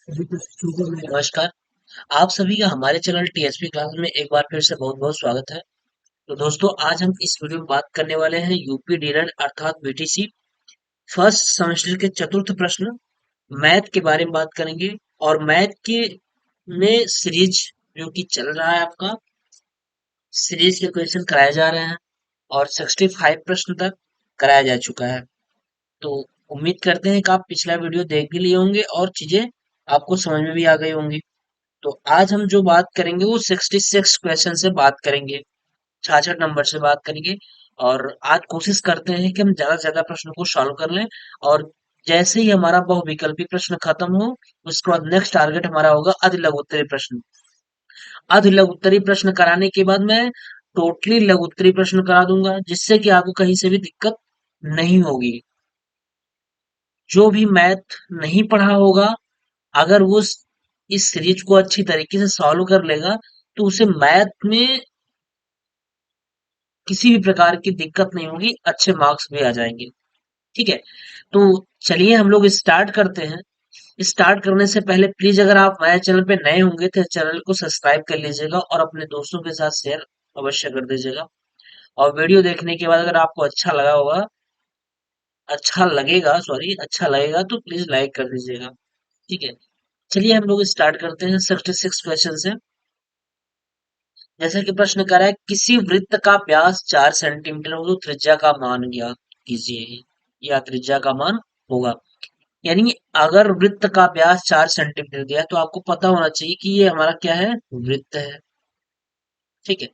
नमस्कार। आप सभी का हमारे चैनल टीएसपी क्लास में एक बार फिर से बहुत बहुत स्वागत है। तो दोस्तों, आज हम इस वीडियो में बात करने वाले हैं यूपी डीलर अर्थात बीटीसी फर्स्ट सेमेस्टर के चतुर्थ प्रश्न मैथ के बारे में बात करेंगे। और मैथ के में सीरीज जो कि चल रहा है, आपका सीरीज के क्वेश्चन कराए जा रहे हैं और 65 प्रश्न तक कराया जा चुका है। तो उम्मीद करते हैं कि आप पिछला वीडियो देख भी लिए होंगे और चीजें आपको समझ में भी आ गई होंगी। तो आज हम जो बात करेंगे वो 66 क्वेश्चन से बात करेंगे, 66 नंबर से बात करेंगे। और आज कोशिश करते हैं कि हम ज्यादा से ज्यादा प्रश्नों को सॉल्व कर लें। और जैसे ही हमारा बहुविकल्पी प्रश्न खत्म हो, उसके बाद नेक्स्ट टारगेट हमारा होगा अति लघु उत्तरीय प्रश्न। अति लघु उत्तरीय प्रश्न कराने के बाद मैं टोटली लघु उत्तरीय प्रश्न करा दूंगा, जिससे कि आपको कहीं से भी दिक्कत नहीं होगी। जो भी मैथ नहीं पढ़ा होगा, अगर वो इस सीरीज को अच्छी तरीके से सॉल्व कर लेगा, तो उसे मैथ में किसी भी प्रकार की दिक्कत नहीं होगी, अच्छे मार्क्स भी आ जाएंगे। ठीक है। तो चलिए हम लोग स्टार्ट करते हैं। स्टार्ट करने से पहले प्लीज, अगर आप हमारे चैनल पे नए होंगे तो चैनल को सब्सक्राइब कर लीजिएगा और अपने दोस्तों के साथ शेयर अवश्य कर दीजिएगा। और वीडियो देखने के बाद अगर आपको अच्छा लगेगा तो प्लीज लाइक कर दीजिएगा। ठीक है। चलिए हम लोग स्टार्ट करते हैं 66 क्वेश्चन से। जैसे कि प्रश्न कर रहा है, किसी वृत्त का व्यास 4 सेंटीमीटर हो तो त्रिज्या का मान ज्ञात कीजिए, या त्रिज्या का मान होगा। यानी अगर वृत्त का व्यास 4 सेंटीमीटर दिया है, तो आपको पता होना चाहिए कि ये हमारा क्या है, वृत्त है। ठीक है।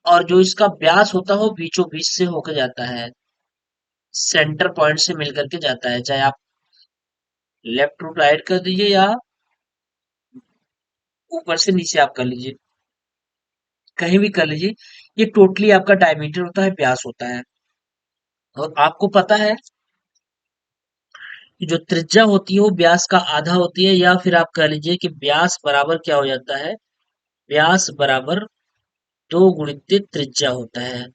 और जो इसका व्यास होता है वो बीचों बीच से होकर जाता है, सेंटर पॉइंट से मिलकर के जाता है। चाहे आप लेफ्ट टू राइट कर दीजिए या ऊपर से नीचे आप कर लीजिए, कहीं भी कर लीजिए। ये टोटली आपका डायमीटर होता है, व्यास होता है। और आपको पता है कि जो त्रिज्या होती है वो व्यास का आधा होती है, या फिर आप कह लीजिए कि व्यास बराबर क्या हो जाता है, व्यास बराबर 2 गुणित त्रिज्या होता है।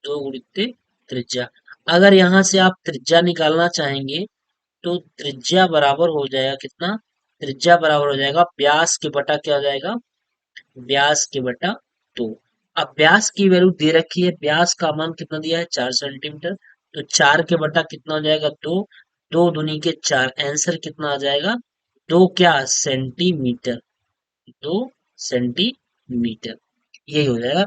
2 गुणित त्रिज्या। अगर यहां से आप त्रिज्या निकालना चाहेंगे तो त्रिज्या बराबर हो जाएगा कितना, त्रिज्या बराबर हो जाएगा व्यास के बटा क्या हो जाएगा, व्यास के बटा 2। अब व्यास की वैल्यू दे रखी है, व्यास का मान कितना दिया है, 4 सेंटीमीटर। तो 4 के बटा कितना हो जाएगा, 2। 2 दूनी के 4, आंसर कितना आ जाएगा, 2 क्या, सेंटीमीटर। 2 सेंटीमीटर। यही हो जाएगा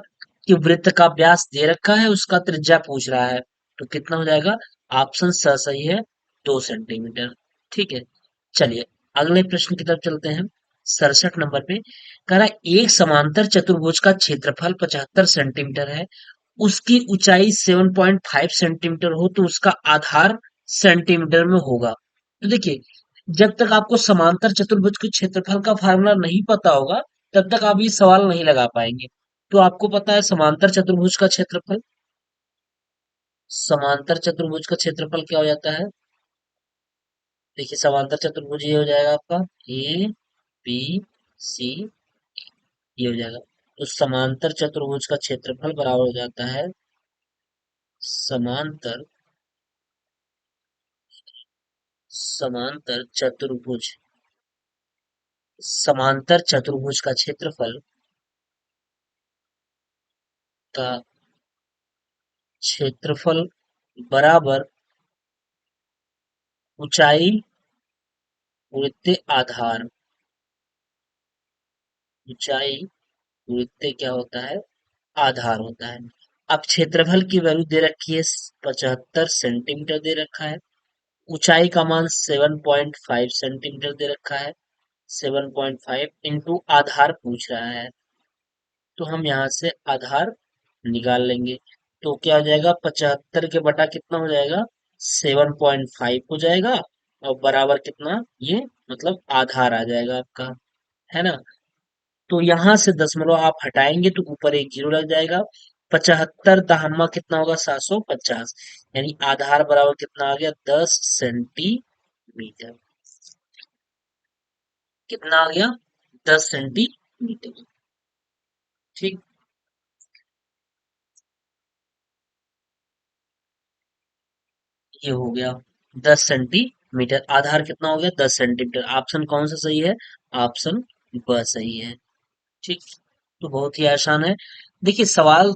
कि वृत्त का व्यास दे रखा है, उसका त्रिज्या पूछ रहा है। तो कितना हो जाएगा, ऑप्शन स सही है, 2 सेंटीमीटर। ठीक है। चलिए अगले प्रश्न की तरफ चलते हैं। 67 नंबर पे कह रहा है, एक समांतर चतुर्भुज का क्षेत्रफल 75 सेंटीमीटर है, उसकी ऊंचाई 7.5 सेंटीमीटर हो तो उसका आधार सेंटीमीटर में होगा। तो देखिए, जब तक आपको समांतर चतुर्भुज के क्षेत्रफल का फार्मूला नहीं पता होगा, तब तक आप ये सवाल नहीं लगा पाएंगे। तो आपको पता है समांतर चतुर्भुज का क्षेत्रफल, समांतर चतुर्भुज का क्षेत्रफल क्या हो जाता है। देखिए समांतर चतुर्भुज ये हो जाएगा आपका ए बी सी, ये हो जाएगा। तो समांतर चतुर्भुज का क्षेत्रफल बराबर हो जाता है समांतर समांतर चतुर्भुज, समांतर चतुर्भुज का क्षेत्रफल का क्षेत्रफल बराबर ऊंचाई गुणित आधार। ऊंचाई गुणित क्या होता है, आधार होता है। अब क्षेत्रफल की वैल्यू दे रखी है, 75 सेंटीमीटर दे रखा है। ऊंचाई का मान 7.5 सेंटीमीटर दे रखा है। 7.5 इंटू आधार पूछ रहा है, तो हम यहाँ से आधार निकाल लेंगे। तो क्या हो जाएगा, 75 के बटा कितना हो जाएगा, 7.5 हो जाएगा। और बराबर कितना, ये मतलब आधार आ जाएगा आपका, है ना। तो यहाँ से दशमलव आप हटाएंगे तो ऊपर एक जीरो लग जाएगा। 75 दहम्मा कितना होगा, 750। यानी आधार बराबर कितना आ गया, 10 सेंटीमीटर। कितना आ गया, 10 सेंटीमीटर। ठीक, ये हो गया 10 सेंटीमीटर। मीटर। आधार कितना हो गया? 10 सेंटीमीटर। ऑप्शन कौन सा सही है? ऑप्शन ब सही है। ठीक। तो बहुत ही आसान है। देखिए सवाल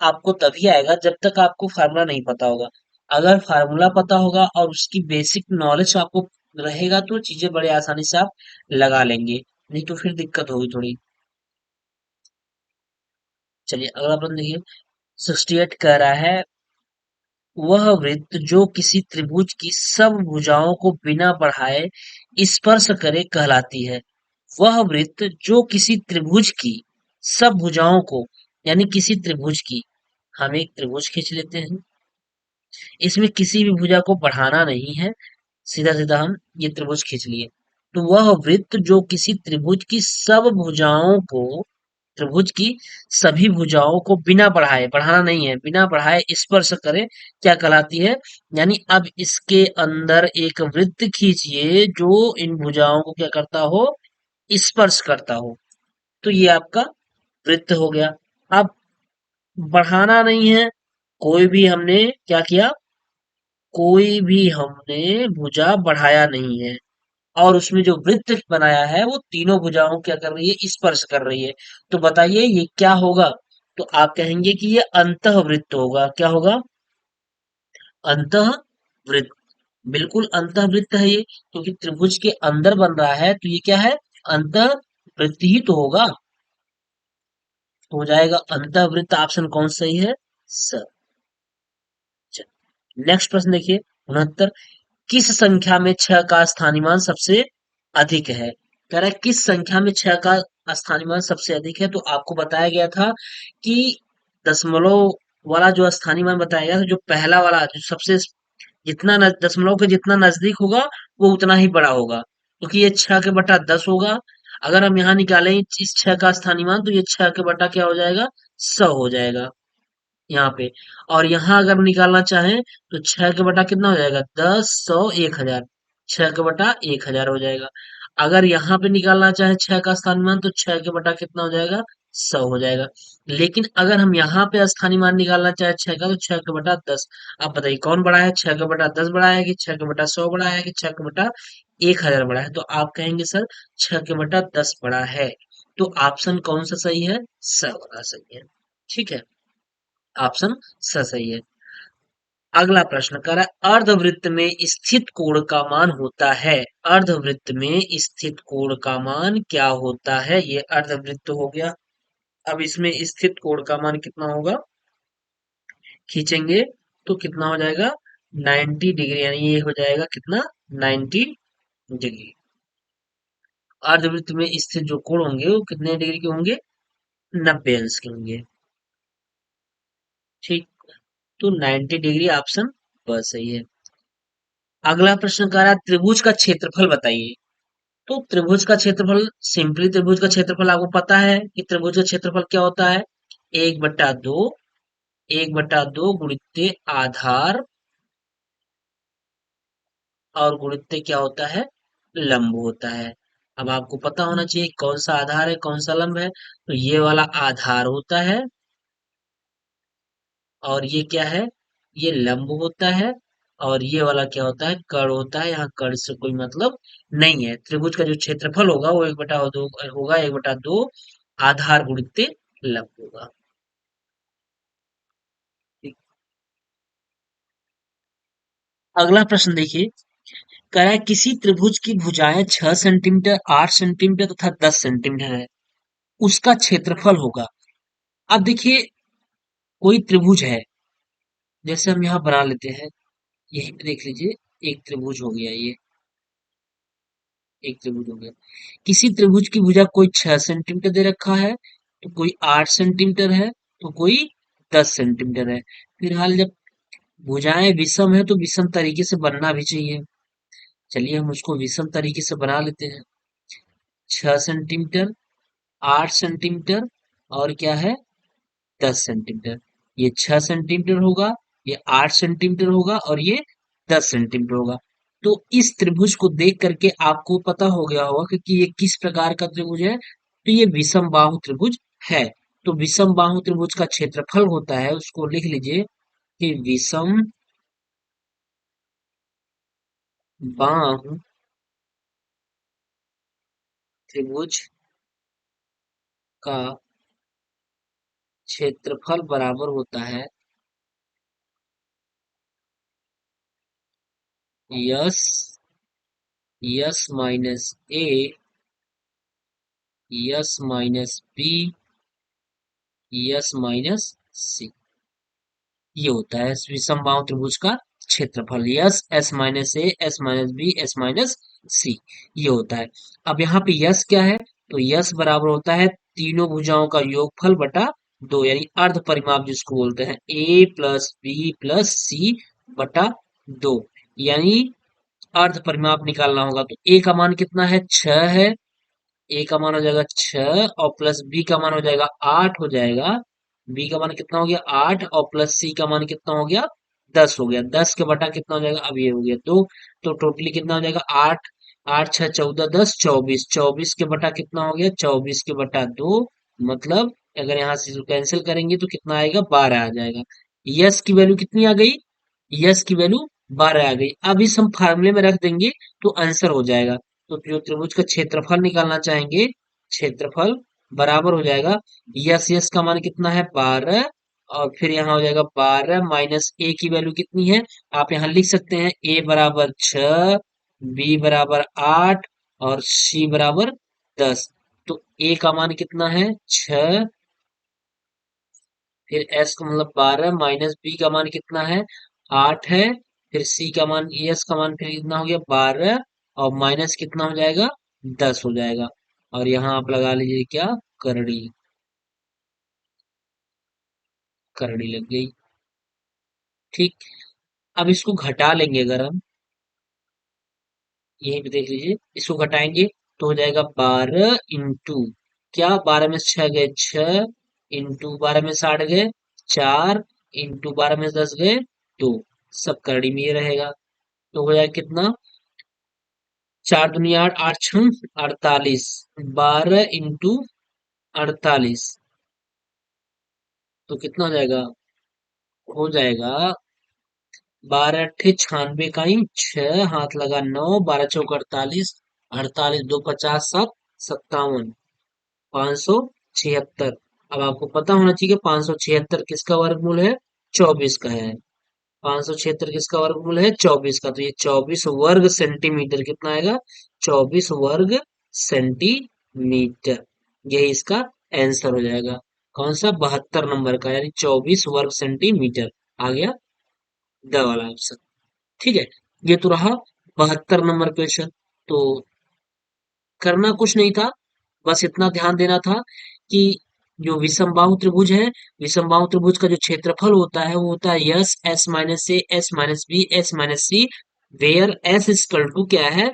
आपको तभी आएगा जब तक आपको फार्मूला नहीं पता होगा। अगर फार्मूला पता होगा और उसकी बेसिक नॉलेज आपको रहेगा तो चीजें बड़े आसानी से आप लगा लेंगे, नहीं तो फिर दिक्कत होगी थोड़ी। चलिए अगला प्रश्न देखिए। 68 कह रहा है, वह वृत्त जो किसी त्रिभुज की सब भुजाओं को बिना बढ़ाए स्पर्श करे कहलाती है। वह वृत्त जो किसी त्रिभुज की सब भुजाओं को, यानी किसी त्रिभुज की, हम एक त्रिभुज खींच लेते हैं, इसमें किसी भी भुजा को बढ़ाना नहीं है, सीधा सीधा हम ये त्रिभुज खींच लिए। तो वह वृत्त जो किसी त्रिभुज की सब भुजाओं को, त्रिभुज की सभी भुजाओं को बिना बढ़ाए, बढ़ाना नहीं है, बिना बढ़ाए स्पर्श करे क्या कहलाती है? यानी अब इसके अंदर एक वृत्त खींचिए जो इन भुजाओं को क्या करता हो? स्पर्श करता हो। तो ये आपका वृत्त हो गया। अब बढ़ाना नहीं है, कोई भी हमने क्या किया? कोई भी हमने भुजा बढ़ाया नहीं है, और उसमें जो वृत्त बनाया है वो तीनों भुजाओं क्या कर रही है? स्पर्श कर रही है। तो बताइए ये क्या होगा? तो आप कहेंगे कि ये अंतःवृत्त होगा। क्या होगा? अंतःवृत्त। बिल्कुल अंतःवृत्त है ये, क्योंकि त्रिभुज के अंदर बन रहा है, तो ये क्या है? अंतःवृत्त ही तो होगा। तो हो जाएगा अंतःवृत्त। ऑप्शन कौन सही है? सर। नेक्स्ट प्रश्न देखिए। 69, किस संख्या में 6 का स्थानिमान सबसे अधिक है? कह रहा है किस संख्या में 6 का स्थानिमान सबसे अधिक है। तो आपको बताया गया था कि दशमलव वाला जो स्थानिमान बताया गया था, जो पहला वाला, जो सबसे जितना दशमलव के जितना नजदीक होगा वो उतना ही बड़ा होगा, क्योंकि ये 6 के बटा 10 होगा। अगर हम यहाँ निकालें इस 6 का स्थानिमान, तो ये 6 के बटा क्या हो जाएगा? 100 हो जाएगा यहाँ पे। और यहाँ अगर निकालना चाहें तो 6 के बटा कितना हो जाएगा? 10, 100, 1000। 6 के बटा 1000 हो जाएगा। अगर यहाँ पे निकालना चाहे 6 का स्थानीय मान, तो 6 के बटा कितना हो जाएगा? 100 हो जाएगा। लेकिन अगर हम यहाँ पे स्थानीय मान निकालना चाहे 6 का, तो 6 के बटा 10। अब बताइए कौन बड़ा है? 6 के बटा 10 बड़ा है, कि 6 के बटा 100 बड़ा है, कि 6 के बटा 1000 बड़ा है? तो आप कहेंगे सर 6 के बटा 10 बड़ा है। तो ऑप्शन कौन सा सही है? स वाला सही है। ठीक है, ऑप्शन स सही है। अगला प्रश्न कर रहा है, अर्धवृत्त में स्थित कोण का मान होता है। अर्धवृत्त में स्थित कोण का मान क्या होता है? ये अर्धवृत्त हो गया। अब इसमें स्थित कोण का मान कितना होगा? खींचेंगे तो कितना हो जाएगा? 90 डिग्री, यानी ये हो जाएगा कितना? 90 डिग्री। अर्धवृत्त में स्थित जो कोण होंगे वो कितने डिग्री के होंगे? 90 अंश के होंगे। ठीक। तो 90 डिग्री ऑप्शन ब सही है। अगला प्रश्न कर रहा है, त्रिभुज का क्षेत्रफल बताइए। तो त्रिभुज का क्षेत्रफल, सिंपली त्रिभुज का क्षेत्रफल आपको पता है कि त्रिभुज का क्षेत्रफल क्या होता है? 1/2, 1/2 गुणित आधार, और गुणित क्या होता है? लंब होता है। अब आपको पता होना चाहिए कौन सा आधार है कौन सा लंब है। तो ये वाला आधार होता है, और ये क्या है? ये लंब होता है। और ये वाला क्या होता है? कर्ण होता है। यहाँ कर्ण से कोई मतलब नहीं है। त्रिभुज का जो क्षेत्रफल होगा वो 1/2 होगा, 1/2 आधार गुणित लंब होगा। ठीक। अगला प्रश्न देखिए। कह रहा है किसी त्रिभुज की भुजाएं 6 सेंटीमीटर, 8 सेंटीमीटर तथा 10 सेंटीमीटर है, उसका क्षेत्रफल होगा। अब देखिए कोई त्रिभुज है, जैसे हम यहाँ बना लेते हैं, यहीं पे देख लीजिए, एक त्रिभुज हो गया ये, एक त्रिभुज हो गया। किसी त्रिभुज की भुजा कोई 6 सेंटीमीटर दे रखा है, तो कोई 8 सेंटीमीटर है, तो कोई 10 सेंटीमीटर है। फिलहाल जब भुजाएं विषम है तो विषम तरीके से बनना भी चाहिए। चलिए हम उसको विषम तरीके से बना लेते हैं। 6 सेंटीमीटर, 8 सेंटीमीटर, और क्या है? 10 सेंटीमीटर। ये 6 सेंटीमीटर होगा, ये 8 सेंटीमीटर होगा, और ये 10 सेंटीमीटर होगा। तो इस त्रिभुज को देख करके आपको पता हो गया होगा कि ये किस प्रकार का त्रिभुज है। तो ये विषम बाहु त्रिभुज है। तो विषम बाहु त्रिभुज का क्षेत्रफल होता है, उसको लिख लीजिए कि विषम बाहु त्रिभुज का क्षेत्रफल बराबर होता है s s minus a s minus b s minus c. ये होता है विषमबाहु त्रिभुज का क्षेत्रफल s S minus A S minus B S minus c. ये होता है। अब यहाँ पे यस क्या है, तो यस बराबर होता है तीनों भुजाओं का योगफल बटा दो, यानी अर्ध परिमाप जिसको बोलते हैं ए प्लस बी प्लस सी बटा दो। यानी अर्ध परिमाप निकालना होगा तो ए का मान कितना है, 6 है। ए का मान हो जाएगा 6 और प्लस बी का मान हो जाएगा 8 हो जाएगा। बी का मान कितना हो गया 8 और प्लस सी का मान कितना हो गया 10 हो गया। 10 के बटा कितना हो जाएगा, अब ये हो गया 2, तो टोटली कितना हो जाएगा 8, 8 6 14 10 24, 24 के बटा कितना हो गया 24 के बटा 2, मतलब अगर यहाँ से कैंसिल करेंगे तो कितना आएगा 12 आ जाएगा। यस की वैल्यू कितनी आ गई, यस की वैल्यू 12 आ गई। अब इस हम फार्मूले में रख देंगे तो आंसर हो जाएगा। तो जो त्रिभुज का क्षेत्रफल निकालना चाहेंगे, क्षेत्रफल बराबर हो जाएगा यस यस का मान कितना है 12, और फिर यहाँ हो जाएगा 12 माइनस ए की वैल्यू कितनी है, आप यहाँ लिख सकते हैं ए बराबर 6, बी बराबर 8 और सी बराबर 10। तो ए का मान कितना है 6, फिर एस का मतलब 12 माइनस बी का मान कितना है 8 है, फिर सी का मान एस का मान फिर कितना हो गया 12 और माइनस कितना हो जाएगा 10 हो जाएगा। और यहाँ आप लगा लीजिए क्या, करड़ी, करड़ी लग गई। ठीक। अब इसको घटा लेंगे अगर हम, यहीं पे देख लीजिए, इसको घटाएंगे तो हो जाएगा 12 इंटू क्या, 12 में 6 गए 6, इंटू 12 में 60 गए 4, इंटू 12 में 10 गए 2, सब करड़ी में ये रहेगा। तो हो जाएगा कितना, 4 दुनी 8, 8 छम 48, 12 इंटू 48, तो कितना हो जाएगा, हो जाएगा 12 अट्ठे 96 का ही 6 हाथ लगा 9, 12 चौक 48, 48 2 50 7 57, 576। अब आपको पता होना चाहिए कि 576 किसका वर्गमूल है, 24 का है। 576 किसका वर्गमूल है 24 का, तो ये 24 वर्ग सेंटीमीटर कितना आएगा, 24 वर्ग सेंटीमीटर। यही इसका आंसर हो जाएगा। कौन सा, 72 नंबर का, यानी 24 वर्ग सेंटीमीटर आ गया द वाला ऑप्शन। ठीक है। ये तो रहा 72 नंबर क्वेश्चन। तो करना कुछ नहीं था, बस इतना ध्यान देना था कि जो विषमबाहु त्रिभुज है, विषमबाहु त्रिभुज का जो क्षेत्रफल होता है वो होता है S S minus A S minus B S minus C, where S equal to क्या है,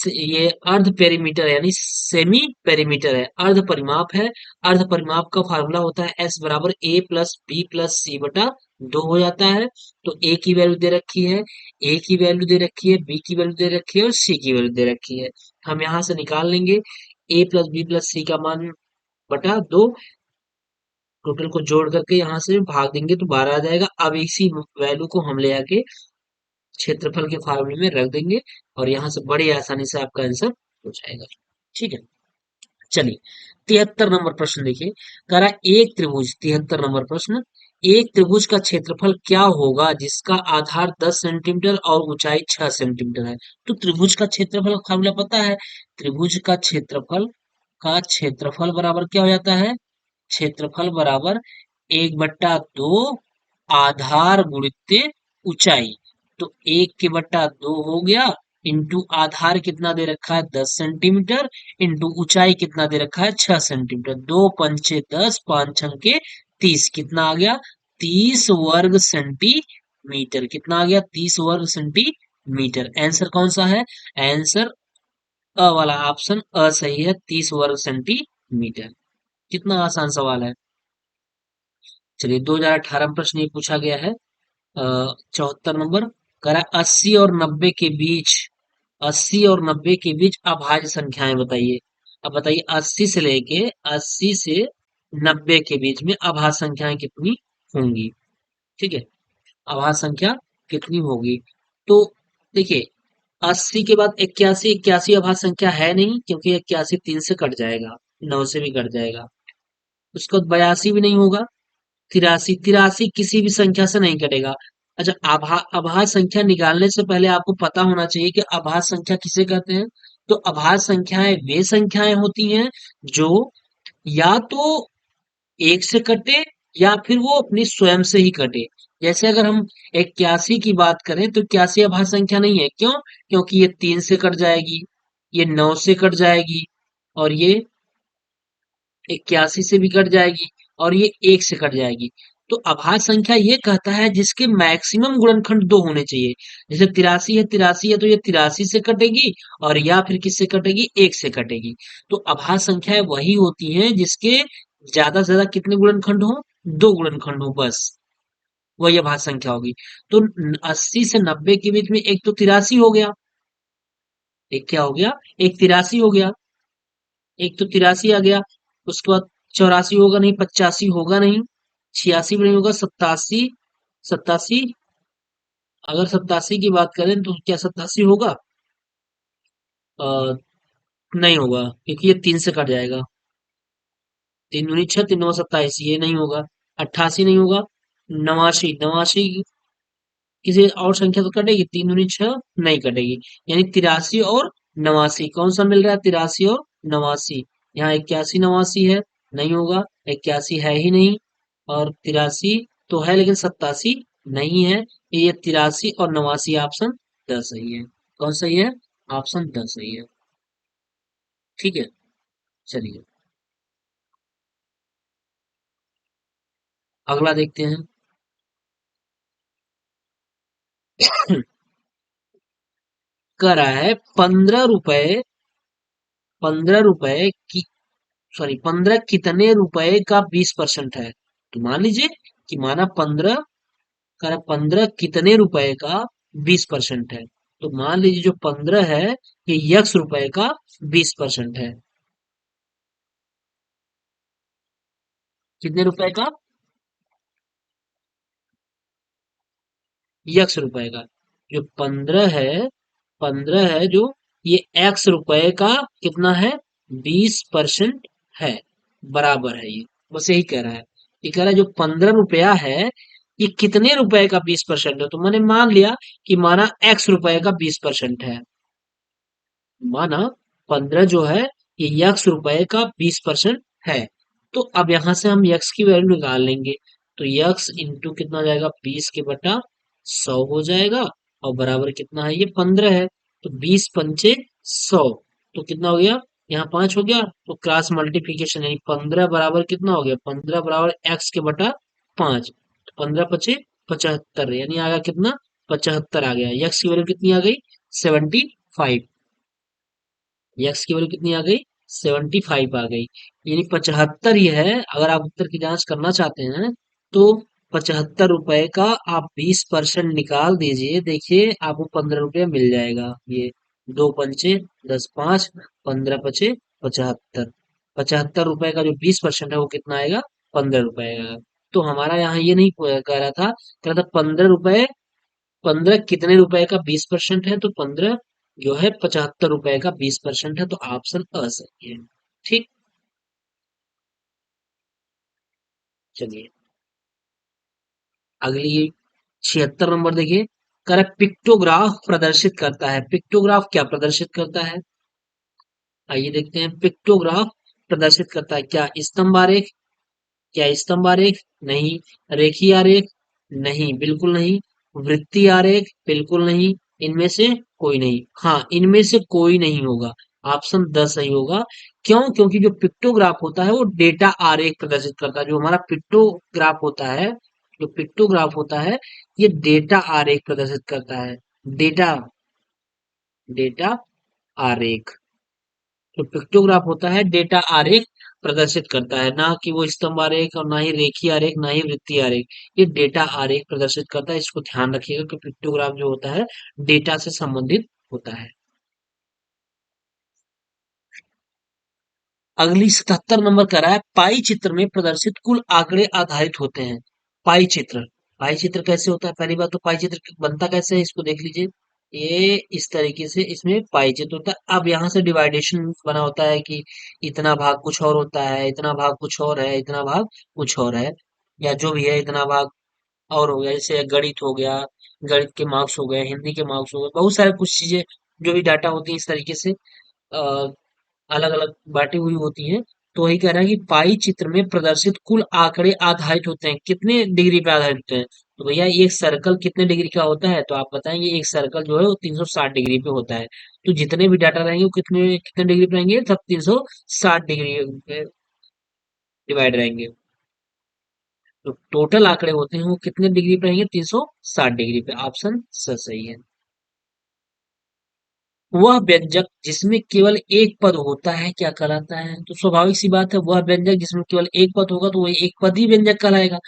ये अर्ध पेरीमीटर यानी सेमी पेरीमीटर है, अर्ध परिमाप है। अर्ध परिमाप का फार्मूला होता है एस बराबर ए प्लस बी प्लस सी बटा 2 हो जाता है। तो ए की वैल्यू दे रखी है, ए की वैल्यू दे रखी है, बी की वैल्यू दे रखी है और सी की वैल्यू दे रखी है। हम यहाँ से निकाल लेंगे ए प्लस बी प्लस सी का मान बटा 2, टोटल को जोड़ करके यहाँ से भाग देंगे तो 12 आ जाएगा। अब इसी वैल्यू को हम ले आके क्षेत्रफल के फार्मूले में रख देंगे और यहाँ से बड़ी आसानी से आपका आंसर हो जाएगा। ठीक है। चलिए 73 नंबर प्रश्न देखिए, कह रहा है एक त्रिभुज, 73 नंबर प्रश्न, एक त्रिभुज का क्षेत्रफल क्या होगा जिसका आधार 10 सेंटीमीटर और ऊंचाई 6 सेंटीमीटर है। तो त्रिभुज का क्षेत्रफल का फार्मूला पता है, त्रिभुज का क्षेत्रफल बराबर क्या हो जाता है, क्षेत्रफल बराबर 1/2 आधार गुणित ऊंचाई। तो 1/2 हो गया, इंटू आधार कितना दे रखा है 10 सेंटीमीटर, इंटू ऊंचाई कितना दे रखा है 6 सेंटीमीटर, 2 पंचे 10 5 छंके 30, कितना आ गया 30 वर्ग सेंटीमीटर, कितना आ गया 30 वर्ग सेंटीमीटर। आंसर कौन सा है, आंसर अ वाला ऑप्शन अ सही है, 30 वर्ग सेंटीमीटर। कितना आसान सवाल है। चलिए 2018 में प्रश्न ये पूछा गया है, 74 नंबर, कह रहा है 80 और 90 के बीच, 80 और 90 के बीच अभाज्य संख्याएं बताइए। अब बताइए 80 से 90 के बीच में अभाज्य संख्याएं कितनी होंगी। ठीक है, अभाज्य संख्या कितनी होगी। तो देखिए 80 के बाद 81, 81 अभाज्य संख्या है नहीं क्योंकि 81 3 से कट जाएगा, 9 से भी कट जाएगा। उसके बाद 82 भी नहीं होगा। 83, 83 किसी भी संख्या से नहीं कटेगा। अच्छा, अभाज्य संख्या निकालने से पहले आपको पता होना चाहिए कि अभाज्य संख्या किसे कहते हैं। तो अभाज्य संख्याएं वे संख्याएं होती हैं जो या तो एक से कटे या फिर वो अपनी स्वयं से ही कटे। जैसे अगर हम 81 की बात करें तो 81 अभाज्य संख्या नहीं है। क्यों? क्योंकि ये 3 से कट जाएगी, ये 9 से कट जाएगी, और ये 81 से भी कट जाएगी, और ये 1 से कट जाएगी। तो अभाज्य संख्या ये कहता है जिसके मैक्सिमम गुणनखंड 2 होने चाहिए। जैसे 83 है तो ये 83 से कटेगी, और या फिर किससे कटेगी? 1 से कटेगी। तो अभाज्य संख्याएं वही होती हैं जिसके ज्यादा से ज्यादा कितने गुणनखंड हो? 2 गुणनखंड हो बस, वही अभाज्य संख्या होगी। तो 80 से 90 के बीच में एक तो 83 हो गया, एक क्या हो गया? एक 83 हो गया, एक तो 83 आ गया। उसके बाद 84 होगा नहीं, 85 होगा नहीं, 86 भी नहीं होगा, 87, 87, अगर 87 की बात करें तो क्या 87 होगा? आ, नहीं होगा क्योंकि ये 3 से कट जाएगा। 3 दूनी 6, 3 नौ 27, ये नहीं होगा। 88 नहीं होगा। 89, 89 किसी और संख्या तो कटेगी? 3 दूनी 6, नहीं कटेगी। यानी 83 और 89 कौन सा मिल रहा है? 83 और 89। यहाँ 81, 89 है, नहीं होगा। 81 है ही नहीं, और 83 तो है लेकिन 87 नहीं है। ये 83 और 89 ऑप्शन 10 सही है। कौन सही है? ऑप्शन 10 सही है। ठीक है, चलिए अगला देखते हैं। कह रहा है 15 रुपए, 15 रुपए की, सॉरी 15 कितने रुपए का 20% है? तो मान लीजिए कि माना 15, कर 15 कितने रुपए का 20% है। तो मान लीजिए जो 15 है ये यक्स रुपए का 20% है। कितने रुपए का? यक्स रुपए का। जो 15 है, 15 है जो, ये एक्स रुपए का कितना है? 20% है, बराबर है ये। बस यही कह रहा है। ये कह रहा है जो 15 रुपया है ये कितने रुपए का 20% है। तो मैंने मान लिया कि माना एक्स रुपए का 20% है। माना 15 जो है ये यक्स रुपए का 20% है। तो अब यहां से हम यक्स की वैल्यू निकाल लेंगे। तो यक्स इंटू कितना हो जाएगा? 20 के बटा 100 हो जाएगा, और बराबर कितना है? ये 15 है। तो 20 पंचे 100, तो कितना हो गया? यहाँ 5 हो गया, तो क्रॉस मल्टीप्लीकेशन यानी 15 बराबर कितना हो गया? 15 बराबर एक्स के बटा 5। तो 15 पचे 75, यानी आ गया कितना? 75 आ गया। यक्स की वैल्यू कितनी आ गई? 75। यक्स की वैल्यू कितनी आ गई? 75 आ गई। यानी 75 ही है। अगर आप उत्तर की जांच करना चाहते हैं तो 75 रुपए का आप 20% निकाल दीजिए, देखिए आपको 15 रुपया मिल जाएगा। ये दो पंचे 10, 5, 15 पचे 75। 75 रुपए का जो 20% है वो कितना आएगा? 15 रुपए आएगा। तो हमारा यहाँ ये नहीं कह रहा था, कह रहा था 15 रुपए, 15 कितने रुपए का 20% है? तो 15 जो है 75 रुपए का 20% है। तो ऑप्शन अ सही है। ठीक, चलिए अगली 76 नंबर देखिए। कर पिक्टोग्राफ प्रदर्शित करता है। पिक्टोग्राफ क्या प्रदर्शित करता है? आइए देखते हैं। पिक्टोग्राफ प्रदर्शित करता है क्या? स्तंभ आरेख? क्या स्तंभ आरेख? नहीं। रेखीय आरेख? नहीं, बिल्कुल नहीं। वृत्तीय आरेख? बिल्कुल नहीं। इनमें से कोई नहीं। हाँ, इनमें से कोई नहीं होगा। ऑप्शन 10 सही होगा। क्यों? क्योंकि जो पिक्टोग्राफ होता है वो डेटा आरेख प्रदर्शित करता है। जो हमारा पिक्टोग्राफ होता है, जो पिक्टोग्राफ होता है ये डेटा आरेख प्रदर्शित करता है। डेटा, डेटा आरेख। जो पिक्टोग्राफ होता है डेटा आरेख प्रदर्शित करता है, ना कि वो स्तंभ आरेख, और ना ही रेखीय आरेख, ना ही वृत्तीय आरेख। ये डेटा आरेख प्रदर्शित करता है। इसको ध्यान रखिएगा कि पिक्टोग्राफ जो होता है डेटा से संबंधित होता है। अगली 77 नंबर का रहा है पाई चित्र में प्रदर्शित कुल आंकड़े आधारित होते हैं। पाई चित्र, पाई चित्र कैसे होता है? पहली बात तो पाई चित्र बनता कैसे है इसको देख लीजिए। ये इस तरीके से इसमें पाई चित्र होता है। अब यहाँ से डिवाइडेशन बना होता है कि इतना भाग कुछ और होता है, इतना भाग कुछ और है, इतना भाग कुछ और है, या जो भी है इतना भाग और हो गया। जैसे गणित हो गया, गणित के मार्क्स हो गए, हिंदी के मार्क्स हो गए, बहुत सारे कुछ चीजें जो भी डाटा होती है इस तरीके से अलग अलग बांटी हुई होती हैं। तो वही कह रहा है कि पाई चित्र में प्रदर्शित कुल आंकड़े आधारित होते हैं, कितने डिग्री पे आधारित होते हैं। तो भैया एक सर्कल कितने डिग्री का होता है, तो आप बताएंगे एक सर्कल जो है वो 360 डिग्री पे होता है। तो जितने भी डाटा रहेंगे वो कितने कितने डिग्री पे रहेंगे, सब 360 डिग्री पे डिवाइड रहेंगे। तो टोटल आंकड़े होते हैं वो कितने डिग्री पे रहेंगे, 360 डिग्री पे। ऑप्शन सही है। वह व्यंजक जिसमें केवल एक पद होता है क्या कहलाता है, तो स्वाभाविक सी बात है, वह व्यंजक जिसमें केवल एक पद होगा तो वही एक पदी व्यंजक कहलाएगा।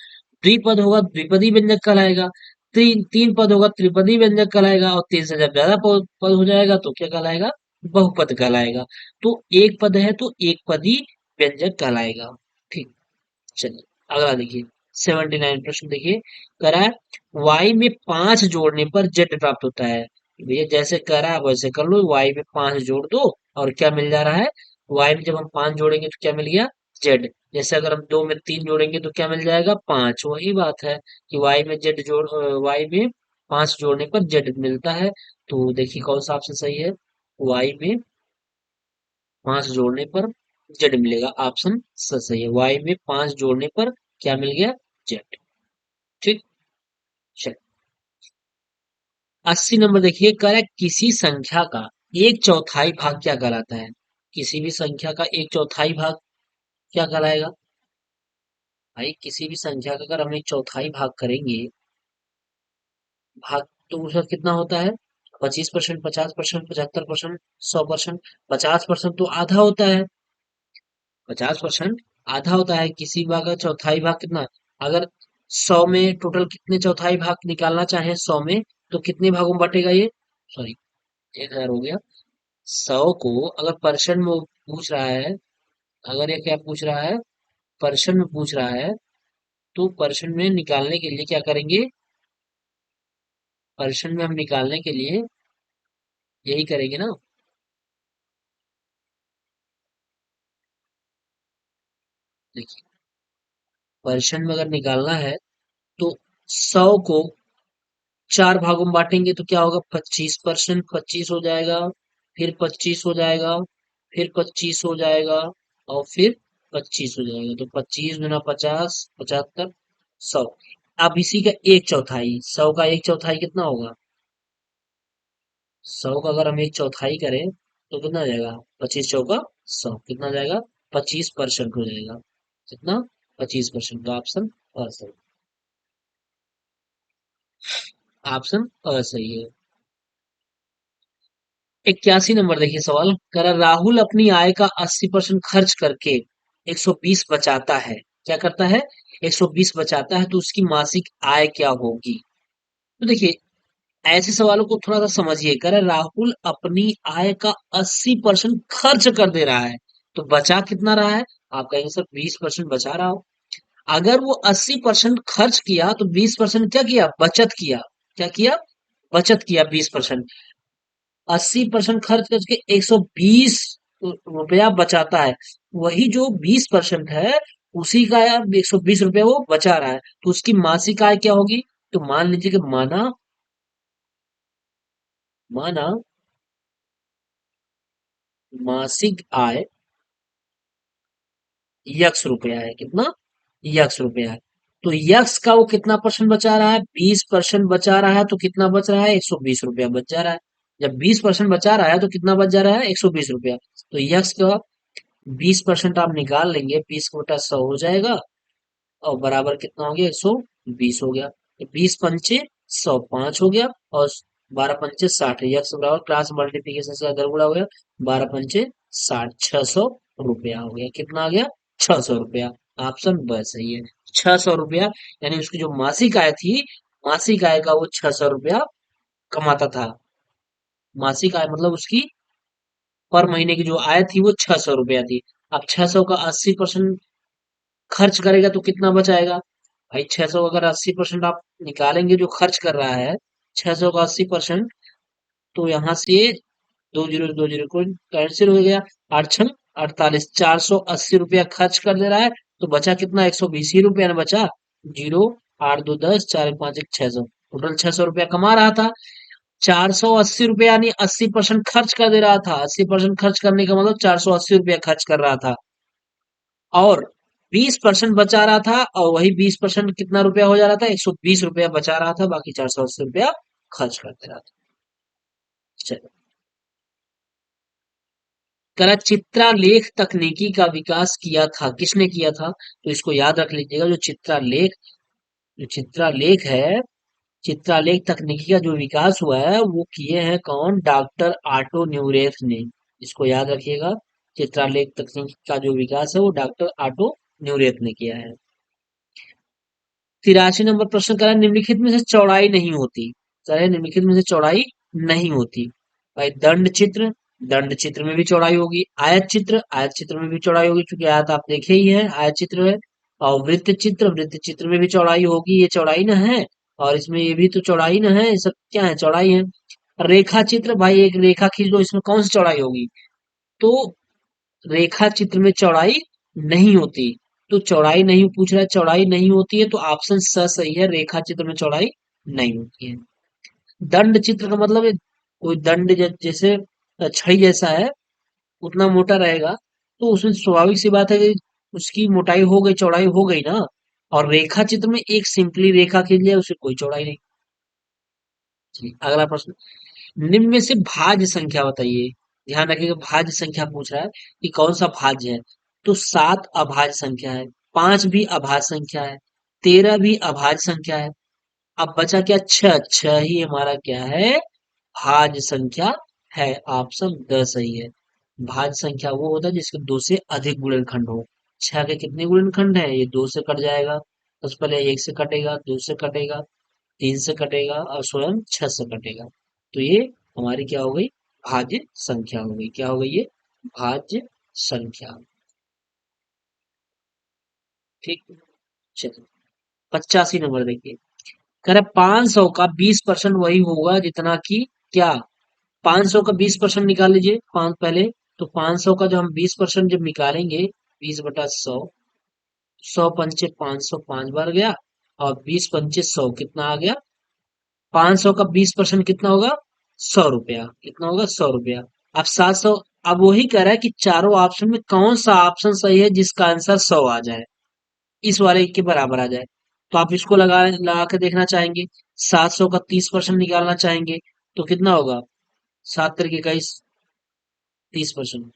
द्विपद होगा द्विपदी व्यंजक कहलाएगा। तीन तीन पद होगा त्रिपदी व्यंजक कहलाएगा, और तीन से जब ज्यादा पद हो जाएगा तो क्या कहलाएगा, बहुपद कहलाएगा। तो एक पद है तो एक पदी व्यंजक कहलाएगा। ठीक। चलिए अगला देखिए, 79 प्रश्न देखिए। कह रहा है वाई में 5 जोड़ने पर जेड प्राप्त होता है। भैया जैसे कह रहा है वैसे कर लो, वाई में 5 जोड़ दो और क्या मिल जा रहा है, वाई में जब हम 5 जोड़ेंगे तो क्या मिल गया, जेड। जैसे अगर हम 2 में 3 जोड़ेंगे तो क्या मिल जाएगा, 5। वही बात है कि वाई में जेड वाई में 5 जोड़ने पर जेड मिलता है। तो देखिए कौन सा ऑप्शन सही है, वाई में 5 जोड़ने पर जेड मिलेगा। ऑप्शन सही है, वाई में 5 जोड़ने पर क्या मिल गया, जेड। ठीक। चल 80 नंबर देखिए, कह रहा है किसी संख्या का एक चौथाई भाग क्या कहलाता है। किसी भी संख्या का एक चौथाई भाग क्या कहलाएगा। भाई किसी भी संख्या का अगर हम एक चौथाई भाग करेंगे, भाग तो उसका कितना होता है, 25%, 50%, 75%, 100%। 50% तो आधा होता है, 50% आधा होता है। किसी भाग का चौथाई भाग कितना, अगर 100 में टोटल कितने चौथाई भाग निकालना चाहे 100 में, तो कितने भागों में बटेगा ये, सॉरी 1000 हो गया। 100 को अगर परसेंट में पूछ रहा है, अगर ये क्या पूछ रहा है, परसेंट में पूछ रहा है, तो परसेंट में निकालने के लिए क्या करेंगे, परसेंट में हम निकालने के लिए यही करेंगे ना। देखिए परसेंट में अगर निकालना है तो 100 को 4 भागों में बांटेंगे तो क्या होगा, 25%, 25 हो जाएगा, फिर 25 हो जाएगा, फिर 25 हो जाएगा, और फिर 25 हो जाएगा। तो 25 गुना 50, 75, 100। अब इसी का एक चौथाई, 100 का एक चौथाई कितना होगा, 100 का अगर हम एक चौथाई करें तो कितना हो जाएगा, 25 चौका 100, कितना हो जाएगा, 25% हो जाएगा। कितना, 25%। तो ऑप्शन असही, ऑप्शन असही है। 81 नंबर देखिए सवाल, कह रहा राहुल अपनी आय का 80% खर्च करके 120 बचाता है। क्या करता है, 120 बचाता है, तो उसकी मासिक आय क्या होगी। तो देखिए ऐसे सवालों को थोड़ा सा समझिए। कह रहा राहुल अपनी आय का 80% खर्च कर दे रहा है, तो बचा कितना रहा है, आप कहेंगे सर 20% बचा रहा हो। अगर वो 80% खर्च किया तो 20% क्या किया, बचत किया। क्या किया, बचत किया 20%। 80% खर्च करके 120 रुपया बचाता है, वही जो 20% है उसी का यार 120 रुपया वो बचा रहा है, तो उसकी मासिक आय क्या होगी। तो मान लीजिए कि माना माना मासिक आय यक्स रुपया है, कितना, यक्स रुपया है। तो यक्स का वो कितना परसेंट बचा रहा है, 20% बचा रहा है, तो कितना बच रहा है, 120 रुपया बच जा रहा है। जब 20% बचा रहा है तो कितना बच जा रहा है, 120 रुपया। तो यक्स का 20% आप निकाल लेंगे, 20 बटा 100 हो जाएगा, और बराबर कितना हो गया, 120 हो गया। तो 20 पंचे 105 हो गया, और 12 पंचे 60, यक्स बराबर क्रॉस मल्टीप्लीकेशन से अगर गुणा हो गया, 12 पंचे 60, 600 रुपया हो गया। कितना आ गया, 600 रुपया। ऑप्शन ब सही है, 600 रुपया। यानी उसकी जो मासिक आय थी, मासिक आय का वो 600 रुपया कमाता था। मासिक आय मतलब उसकी पर महीने की जो आय थी वो 600 रुपया थी। अब 600 का 80% खर्च करेगा तो कितना बचाएगा। भाई 600 अगर 80% आप निकालेंगे जो खर्च कर रहा है, 600 का 80%, तो यहाँ से 2 जीरो को कैंसिल हो गया। 8×6 = 48, 480 रुपया खर्च कर दे रहा है। तो बचा कितना? 120 ही रुपया ना बचा। 0, 8, 2, 10, 4, 1, 5, 1, 600, टोटल 600 रुपया कमा रहा था। 480 रुपया यानी 80% खर्च कर दे रहा था। 80% खर्च करने का मतलब 480 रुपया खर्च कर रहा था, और 20% बचा रहा था, और वही 20% कितना रुपया हो जा रहा था? 120 रुपया बचा रहा था, बाकी 480 रुपया खर्च कर दे रहा था। चलो, करा चित्रालेख तकनीकी का विकास किया था, किसने किया था? तो इसको याद रख लीजिएगा। जो चित्रालेख है, चित्रालेख तकनीकी का जो विकास हुआ है वो किए हैं कौन? डॉक्टर ऑटो न्यूरेथ ने। इसको याद रखिएगा। चित्रालेख तकनीक का जो विकास है वो डॉक्टर ऑटो न्यूरेथ ने किया है। 83 नंबर प्रश्न करा, निम्नलिखित में से चौड़ाई नहीं होती। कह रहे निम्नलिखित में से चौड़ाई नहीं होती। भाई, दंड चित्र में भी चौड़ाई होगी। आयत चित्र में भी चौड़ाई होगी, क्योंकि आयत आप देखे ही है, आयत चित्र है। और वृत्त चित्र में भी चौड़ाई होगी। ये चौड़ाई ना है, और इसमें ये भी तो चौड़ाई ना है। ये सब क्या है? चौड़ाई है। रेखा चित्र, भाई एक रेखा खींच लो, इसमें कौन सी चौड़ाई होगी? तो रेखा चित्र में चौड़ाई नहीं होती। तो चौड़ाई नहीं पूछ रहा है, चौड़ाई नहीं होती है, तो ऑप्शन स सही है। रेखा चित्र में चौड़ाई नहीं होती है। दंड चित्र का मतलब है कोई दंड जैसे छड़ी जैसा है, उतना मोटा रहेगा, तो उसमें स्वाभाविक सी बात है कि उसकी मोटाई हो गई, चौड़ाई हो गई ना। और रेखा चित्र में एक सिंपली रेखा खींच लिया, उससे कोई चौड़ाई नहीं। चलिए, अगला प्रश्न। निम्न में से भाज्य संख्या बताइए। ध्यान रखिएगा, भाज्य संख्या पूछ रहा है कि कौन सा भाज्य है। तो 7 अभाज्य संख्या है, 5 भी अभाज्य संख्या है, 13 भी अभाज्य संख्या है। अब बचा क्या? 6। 6 ही हमारा क्या है? भाज्य संख्या है। ऑप्शन द सही है। भाज्य संख्या वो होता है जिसके दो से अधिक गुणनखंड हो। 6 के कितने गुणनखंड है? ये 2 से कट जाएगा। सबसे पहले 1 से कटेगा, 2 से कटेगा, 3 से कटेगा, और स्वयं 6 से कटेगा। तो ये हमारी क्या हो गई? भाज्य संख्या हो गई। क्या हो गई? ये भाज्य संख्या। ठीक। चलिए, 85 नंबर देखिए। कह रहा 500 का 20% वही होगा जितना कि क्या? 500 का 20% निकाल लीजिए। पांच पहले, तो 500 का जो हम 20% जब निकालेंगे, 20/100, 100 पंचे 500, 5 बार गया, और 20 पंचे 100 कितना आ गया? 500 का 20% कितना होगा? 100 रुपया। कितना होगा? 100 रुपया। अब 700। अब वही कह रहा है कि चारों ऑप्शन में कौन सा ऑप्शन सही है जिसका आंसर 100 आ जाए, इस वाले के बराबर आ जाए। तो आप इसको लगा लगा के देखना चाहेंगे। 700 का 30% निकालना चाहेंगे, तो कितना होगा? 7 × 21, 30%।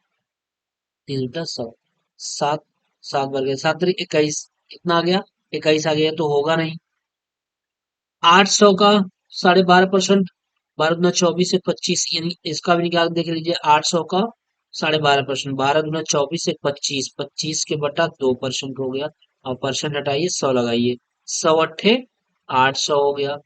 30/100, 7। 7 बार गया, 7×21 कितना आ गया? 21 आ गया, तो होगा नहीं। 800 का 12.5%, 12×2 = 24, 1 25, यानी इसका भी निकाल के देख लीजिए। 800 का 12.5%, 12×2 = 25, 25 के बटा 2% हो गया। और परसेंट हटाइए, 100 लगाइए। 100 × 8 = 800 हो गया।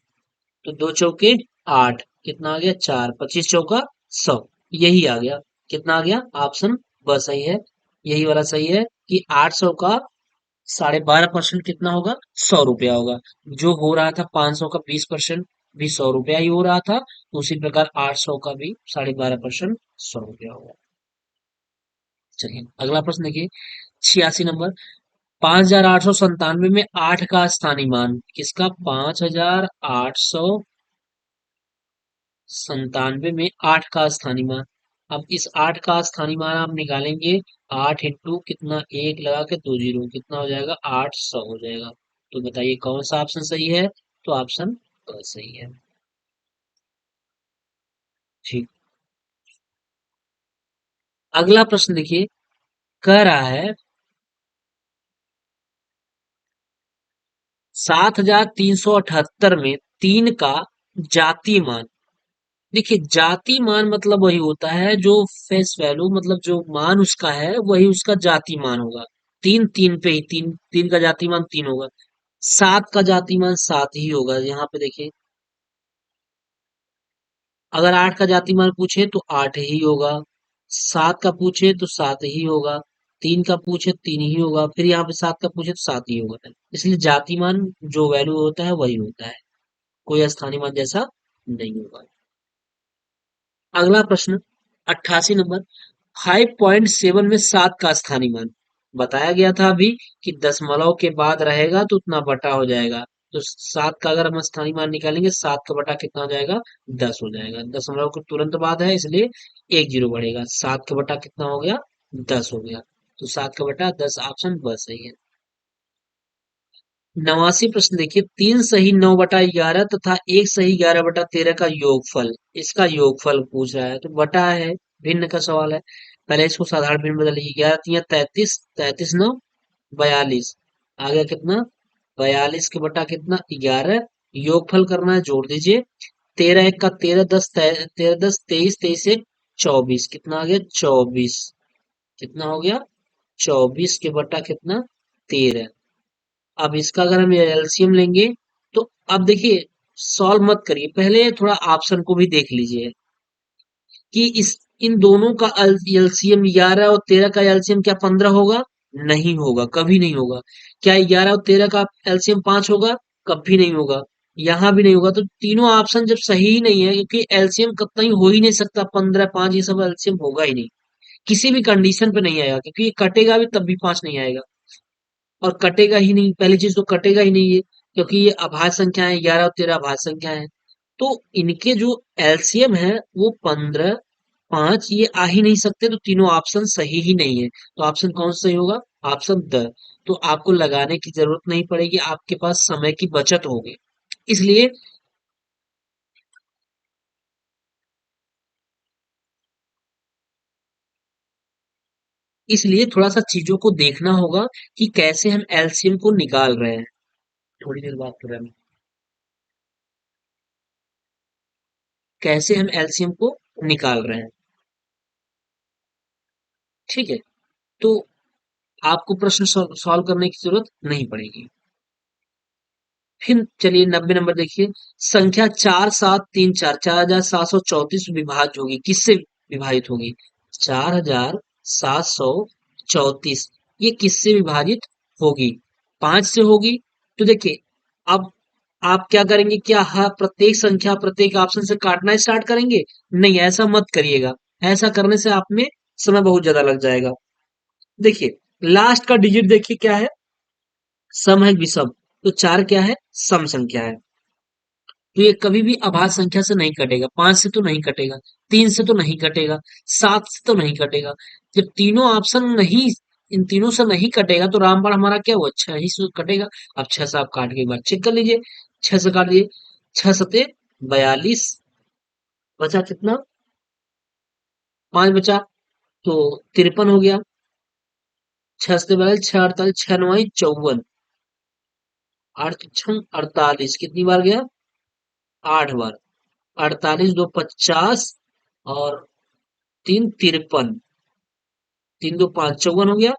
तो 2 चौके 8, कितना आ गया? 4, 25 चौका 100। यही आ गया। कितना आ गया? ऑप्शन ब सही है। यही वाला सही है कि 800 का 12.5% कितना होगा? 100 रुपया होगा। जो हो रहा था 500 का 20% भी 100 रुपया ही हो रहा था, तो उसी प्रकार 800 का भी 12.5% 100 रुपया होगा। चलिए, अगला प्रश्न देखिए। 86 नंबर। 5897 में 8 का स्थानीय मान किसका? 5897 में 8 का स्थानीय मान। अब इस 8 का स्थानीय मान आप निकालेंगे। 8 इंटू कितना? 1 लगा के 2 जीरो, कितना हो जाएगा? 800 हो जाएगा। तो बताइए कौन सा ऑप्शन सही है? तो ऑप्शन क सही है। ठीक। अगला प्रश्न देखिए। कह रहा है 7378 में 3 का जाति मान। देखिए, जाति मान मतलब वही होता है जो फेस वैल्यू, मतलब जो मान उसका है वही उसका जाति मान होगा। तीन, तीन पे ही तीन, तीन का जाति मान 3 होगा। 7 का जाति मान 7 ही होगा। यहाँ पे देखिए, अगर 8 का जाति मान पूछे तो 8 ही होगा। 7 का पूछे तो 7 ही होगा। 3 का पूछे 3 ही होगा। फिर यहाँ पे 7 का पूछे तो 7 ही होगा। इसलिए जाति मान जो वैल्यू होता है वही होता है, कोई स्थानीय मान जैसा नहीं होगा। अगला प्रश्न 88 नंबर, 5.7 में 7 का स्थानीय मान बताया गया था अभी कि दशमलव के बाद रहेगा तो उतना बटा हो जाएगा। तो 7 का अगर हम स्थानीय मान निकालेंगे, 7 का बटा कितना हो जाएगा, 10 हो जाएगा। दशमलव के तुरंत बाद है इसलिए एक जीरो बढ़ेगा। 7 का बटा कितना हो गया, 10 हो गया। तो 7 का बटा 10 ऑप्शन ब सही है। 89 प्रश्न देखिए, 3 सही 9/11 तथा एक सही 11/13 का योगफल, इसका योगफल पूछ रहा है। तो बटा है, भिन्न का सवाल है। पहले इसको साधारण भिन्न बदलिए, 11×3 = 33, 33×9 = 42, आ गया कितना, 42 के बटा कितना, 11। योगफल करना है, जोड़ दीजिए। 13×1 = 13, 10 13 10 23, 23×1 = 24, कितना आ गया, 24। कितना हो गया, 24 के बटा कितना, 13। अब इसका अगर हम एलसीएम लेंगे तो अब देखिए, सॉल्व मत करिए, पहले थोड़ा ऑप्शन को भी देख लीजिए कि इस इन दोनों का एलसीएम 11 और 13 का एलसीएम क्या 15 होगा, नहीं होगा, कभी नहीं होगा। क्या 11 और 13 का एलसीएम 5 होगा, कभी नहीं होगा। यहाँ भी नहीं होगा। तो तीनों ऑप्शन जब सही ही नहीं है, क्योंकि एलसीएम कतई हो ही नहीं सकता, 15 5 ये सब एलसीएम होगा ही नहीं, किसी भी कंडीशन पे नहीं आएगा, क्योंकि ये कटेगा भी तब भी 5 नहीं आएगा। और कटेगा ही नहीं, पहली चीज तो कटेगा ही नहीं ये, क्योंकि ये अभाज्य संख्या है, 11 और 13 अभाज्य संख्या है। तो इनके जो एलसीएम है वो 15 5 ये आ ही नहीं सकते, तो तीनों ऑप्शन सही ही नहीं है। तो ऑप्शन कौन सा सही होगा, ऑप्शन द। तो आपको लगाने की जरूरत नहीं पड़ेगी, आपके पास समय की बचत होगी। इसलिए इसलिए थोड़ा सा चीजों को देखना होगा कि कैसे हम एलसीएम को निकाल रहे हैं। थोड़ी देर बात कर रहे हैं, कैसे हम एलसीएम को निकाल रहे हैं। ठीक है, तो आपको प्रश्न सॉल्व करने की जरूरत नहीं पड़ेगी। फिर चलिए 90 नंबर देखिए, संख्या 4734 4734 विभाज्य होगी, किससे विभाजित होगी, 4734 ये किससे विभाजित होगी, 5 से होगी। तो देखिए, अब आप क्या करेंगे, क्या हाँ प्रत्येक संख्या प्रत्येक ऑप्शन से काटना स्टार्ट करेंगे, नहीं ऐसा मत करिएगा। ऐसा करने से आप में समय बहुत ज्यादा लग जाएगा। देखिए, लास्ट का डिजिट देखिए क्या है, सम है विषम, तो 4 क्या है, सम संख्या है। तो ये कभी भी अभाज्य संख्या से नहीं कटेगा, 5 से तो नहीं कटेगा, 3 से तो नहीं कटेगा, 7 से तो नहीं कटेगा। जब तीनों ऑप्शन नहीं, इन तीनों से नहीं कटेगा तो रामबाण हमारा क्या हुआ, 6 ही से कटेगा। अब 6 से आप काट के एक बार चेक कर लीजिए, 6 से काट दिए, 6×7 = 42, बचा कितना, 5 बचा, तो 53 हो गया। 6 से 42, 6×48, 6×9 = 54, 8×6 = 48, कितनी बार गया, 8 बार। 48×2 = 50 और 3 × 53, 3×2 = 5, 54 हो गया।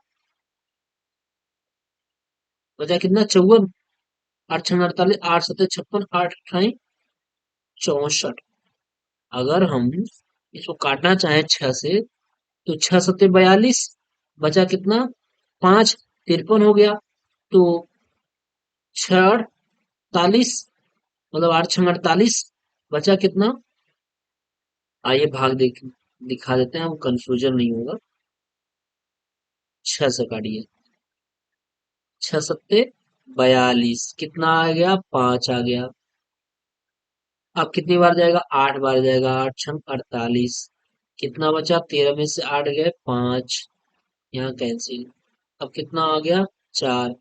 बचा कितना, 54। 8×6 = 48, 8×7 = 56, 8×8 = 64। अगर हम इसको काटना चाहें 6 से, तो 6×7 = 42, बचा कितना, 5, 53 हो गया। तो 6×48, मतलब 8×6 = 48, बचा कितना, आइए भाग देख दिखा देते हैं, वो कंफ्यूजन नहीं होगा। 6 से काटिए, 6×7 = 42, कितना आ गया, 5 आ गया। अब कितनी बार जाएगा, 8 बार जाएगा, 8×6 = 48, कितना बचा, 13 में से 8 गए, 5, यहाँ कैंसिल। अब कितना आ गया, 4।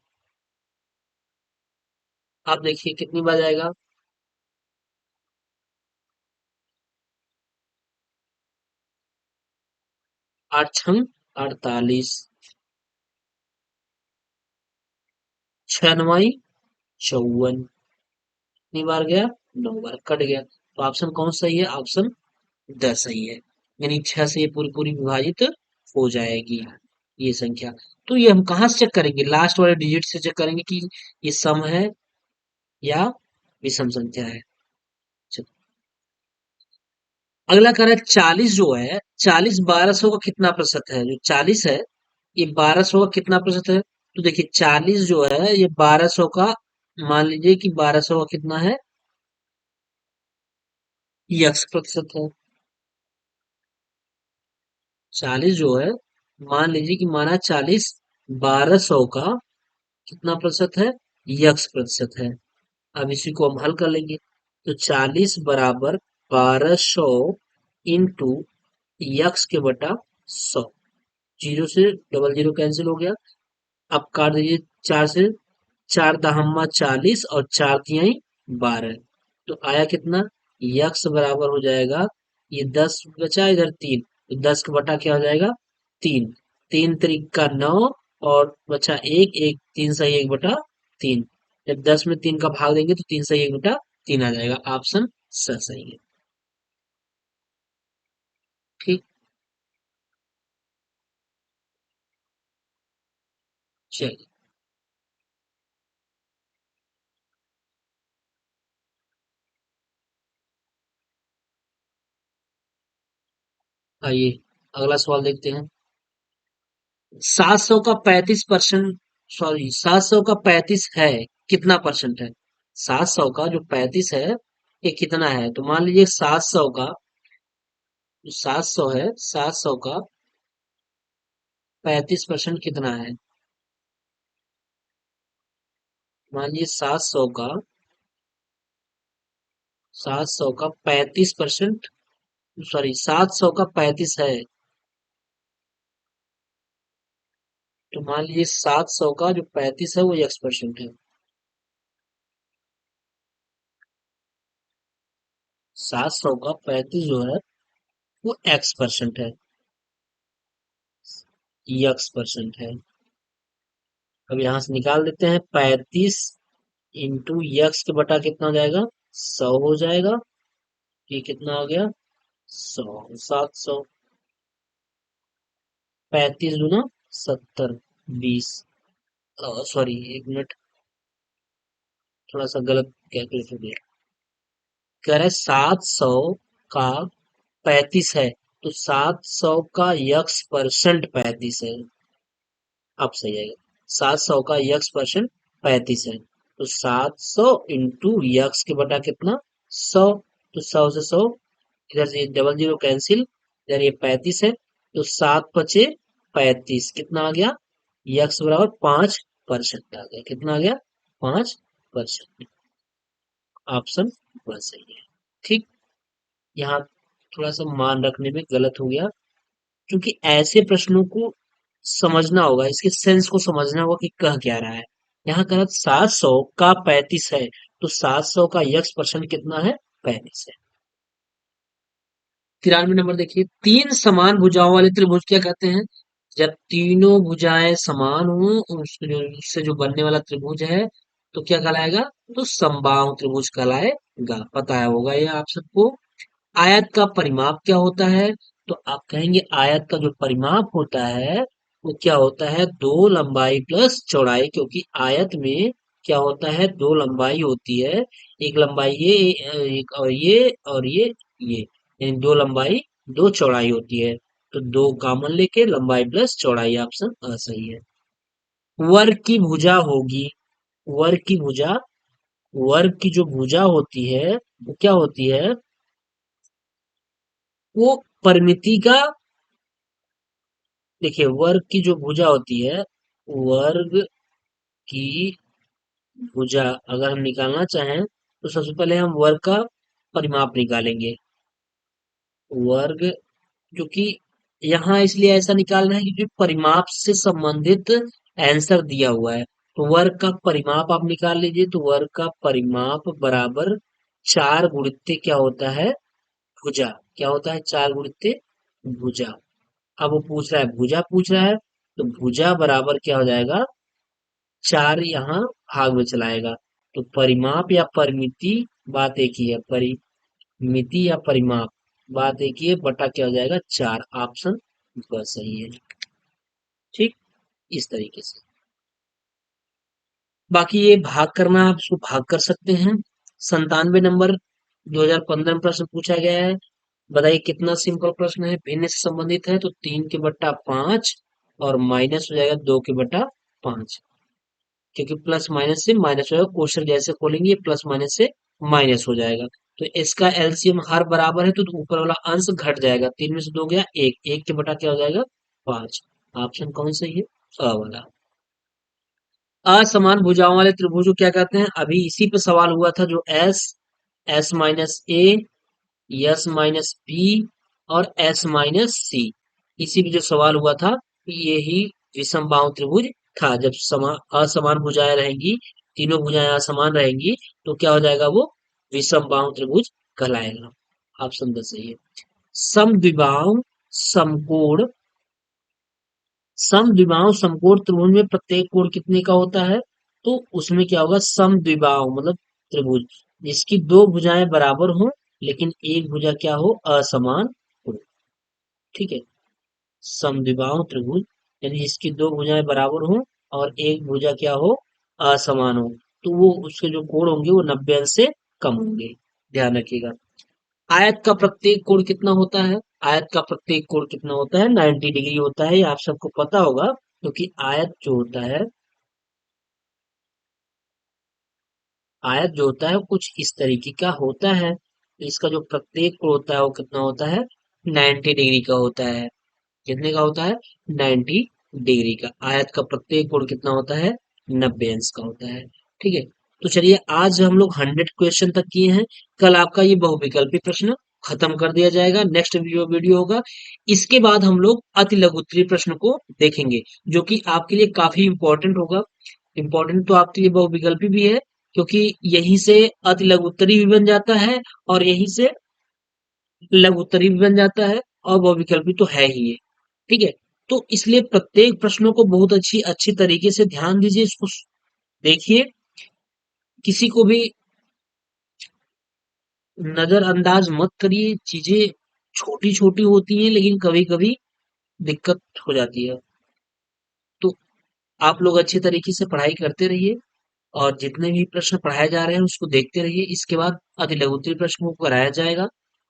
अब देखिए कितनी बार जाएगा, 8×6 = 48, 6×9 = 54, कितनी बार गया, 9 बार, कट गया। तो ऑप्शन कौन सही है, ऑप्शन द सही है। यानी 6 से ये पूरी पूरी विभाजित हो जाएगी ये संख्या। तो ये हम कहाँ से चेक करेंगे, लास्ट वाले डिजिट से चेक करेंगे कि ये सम है या विषम संख्या है। चलो, अगला कह रहा है 40 जो है, 40 1200 का कितना प्रतिशत है, जो 40 है ये 1200 का कितना प्रतिशत है। तो देखिए 40 जो है ये 1200 का, मान लीजिए कि 1200 का कितना है, यक्स प्रतिशत है। 40 जो है, मान लीजिए कि माना 40 1200 का कितना प्रतिशत है, यक्स प्रतिशत है। अब इसी को हम हल कर लेंगे। तो 40 बराबर 1200 इंटू यक्स के बटा 100। जीरो से डबल जीरो कैंसिल हो गया। अब काट दीजिए चार से, चार दहम्मा 40 और चार तिहाई 12। तो आया कितना, यक्स बराबर हो जाएगा, ये 10 बचा इधर 3, तो 10 का बटा क्या हो जाएगा, 3। 3 त्रिक का 9 और बचा एक, एक 3 सही 1/3। जब 10 में 3 का भाग देंगे तो 3 सही 1/3 आ जाएगा। ऑप्शन सही है। ठीक। चलिए आइए अगला सवाल देखते हैं। 700 का 35%, सॉरी 700 का 35 है, कितना परसेंट है। 700 का जो 35 है ये कितना है, तो मान लीजिए 700 का, जो 700 है, 700 का 35% कितना है। मान लीजिए 700 का 35%, सॉरी 700 का 35 है, तो मान लीजिए 700 का जो 35 है वो एक्स परसेंट है। 700 का 35 जो है वो एक्स परसेंट है, यक्स परसेंट है। अब यहाँ से निकाल देते हैं, 35 इंटू यक्स के बटा कितना हो जाएगा, 100 हो जाएगा। ये कितना हो गया, 100, 700। 35 दूना 70, 20, सॉरी एक मिनट, थोड़ा सा गलत कैलकुलेट हो गया। कह रहे 700 का 35 है, तो 700 का यक्स परसेंट 35 है। अब सही आएगा। 700 का यक्स परसेंट 35 है, तो 700 इंटू यक्स के बटा कितना, 100। तो 100 से 100, इधर से डबल जीरो कैंसिल, इधर ये 35 है, तो 7 × 5 = 35, कितना आ गया, यक्स बराबर 5% आ गया। कितना आ गया, 5%। ऑप्शन बस सही है। ठीक। यहाँ थोड़ा सा मान रखने में गलत हो गया, क्योंकि ऐसे प्रश्नों को समझना होगा, इसके सेंस को समझना होगा कि कह क्या रहा है। यहाँ कह 700 का 35 है, तो 700 का यक्स परसेंट कितना है, 35 है। 93 नंबर देखिए, तीन समान भुजाओं वाले त्रिभुज क्या कहते हैं। जब तीनों भुजाएं समान हो, उससे जो बनने वाला त्रिभुज है, तो क्या कहलाएगा, तो समबाहु त्रिभुज कहलाएगा। पता है होगा ये आप सबको। आयत का परिमाप क्या होता है, तो आप कहेंगे आयत का जो परिमाप होता है वो क्या होता है, दो लंबाई प्लस चौड़ाई। क्योंकि आयत में क्या होता है, दो लंबाई होती है, एक लंबाई ये, एक और ये, यानी दो लंबाई दो चौड़ाई होती है। तो दो कॉमन लेके लंबाई प्लस चौड़ाई, ऑप्शन सही है। वर्ग की भुजा होगी, वर्ग की भुजा, वर्ग की जो भुजा होती है वो क्या होती है, वो परिमिति का, देखिए वर्ग की जो भुजा होती है, वर्ग की भुजा अगर हम निकालना चाहें तो सबसे पहले हम वर्ग का परिमाप निकालेंगे। वर्ग, क्योंकि यहाँ इसलिए ऐसा निकालना है क्योंकि परिमाप से संबंधित आंसर दिया हुआ है। तो वर्ग का परिमाप आप निकाल लीजिए, तो वर्ग का परिमाप बराबर 4 × क्या होता है, भुजा। क्या होता है, 4 × भुजा। अब वो पूछ रहा है, भुजा पूछ रहा है, तो भुजा बराबर क्या हो जाएगा, 4 यहाँ भाग में चलाएगा। तो परिमाप या परिमिति बात एक ही है, परिमिति या परिमाप बात एक ही है, बटा क्या हो जाएगा, 4। ऑप्शन बस सही है। ठीक, इस तरीके से। बाकी ये भाग करना, आप इसको भाग कर सकते हैं। 97 नंबर 2015 में प्रश्न पूछा गया है। बताइए कितना सिंपल प्रश्न है, भिन्न से संबंधित है, तो 3 के बट्टा 5 और माइनस हो जाएगा 2 के बट्टा 5। क्योंकि प्लस माइनस से माइनस हो जाएगा, क्वेश्चन जैसे खोलेंगे प्लस माइनस से माइनस हो जाएगा। तो इसका एलसीएम हर बराबर है, तो ऊपर वाला अंश घट जाएगा, 3 में से 2 गया 1, 1 के बटा क्या हो जाएगा 5। ऑप्शन कौन सही है? अ वाला। असमान भुजाओं वाले त्रिभुज को क्या कहते हैं? अभी इसी पे सवाल हुआ था, जो एस, एस माइनस ए, एस माइनस बी और एस माइनस सी, इसी पे जो सवाल हुआ था, यही विषम बाहु त्रिभुज था। जब असमान भुजाएं रहेंगी, तीनों भुजाएं असमान रहेंगी, तो क्या हो जाएगा वो? विषम बाहु त्रिभुज कहलाएगा। ऑप्शन द सही है। समद्विबाहु समकोण, समद्विबाहु समकोण त्रिभुज में प्रत्येक कोण कितने का होता है? तो उसमें क्या होगा? समद्विबाहु मतलब त्रिभुज जिसकी दो भुजाएं बराबर हो, लेकिन एक भुजा क्या हो? असमान हो। ठीक है, समद्विबाहु त्रिभुज यानी जिसकी दो भुजाएं बराबर हो और एक भुजा क्या हो? असमान हो, तो वो उसके जो कोण होंगे वो 90 अंश से कम होंगे। ध्यान रखिएगा। आयत का प्रत्येक कोण कितना होता है? आयत का प्रत्येक कोण कितना होता है? 90 डिग्री होता है, ये आप सबको पता होगा, क्योंकि आयत जो होता है, आयत जो होता है वो कुछ इस तरीके का होता है, तो इसका जो प्रत्येक कोण होता है वो कितना होता है? 90 डिग्री का होता है। कितने का होता है? 90 डिग्री का। आयत का प्रत्येक कोण कितना होता है? 90 अंश का होता है। ठीक है, तो चलिए आज हम लोग 100 क्वेश्चन तक किए हैं। कल आपका ये बहुविकल्पी प्रश्न खत्म कर दिया जाएगा, नेक्स्ट वीडियो होगा। इसके बाद हम लोग अति लघु उत्तरीय प्रश्न को देखेंगे, जो कि आपके लिए काफी इंपॉर्टेंट होगा। इंपॉर्टेंट तो आपके लिए बहुविकल्पी भी है, क्योंकि यहीं से अति लघु उत्तरीय भी बन जाता है, और यहीं से लघु उत्तरीय भी बन जाता है, और बहुविकल्पी तो है ही ये। ठीक है, तो इसलिए प्रत्येक प्रश्नों को बहुत अच्छी अच्छी तरीके से ध्यान दीजिए, इसको देखिए। किसी को भी नजरअंदाज मत करिए। चीजें छोटी छोटी होती हैं, लेकिन कभी कभी दिक्कत हो जाती है। तो आप लोग अच्छे तरीके से पढ़ाई करते रहिए, और जितने भी प्रश्न पढ़ाए जा रहे हैं उसको देखते रहिए। इसके बाद अति लघु उत्तरीय प्रश्न को कराया जाएगा,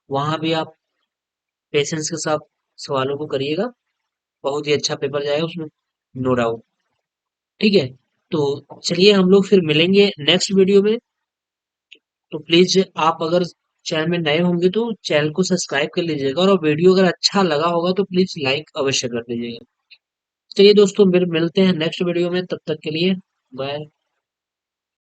वहां भी आप पेशेंस के साथ सवालों को करिएगा। बहुत ही अच्छा पेपर जाएगा उसमें, नो डाउट। ठीक है, तो चलिए हम लोग फिर मिलेंगे नेक्स्ट वीडियो में। तो प्लीज आप अगर चैनल में नए होंगे तो चैनल को सब्सक्राइब कर लीजिएगा, और वीडियो अगर अच्छा लगा होगा तो प्लीज लाइक अवश्य कर दीजिएगा। चलिए दोस्तों, फिर मिलते हैं नेक्स्ट वीडियो में, तब तक के लिए बाय।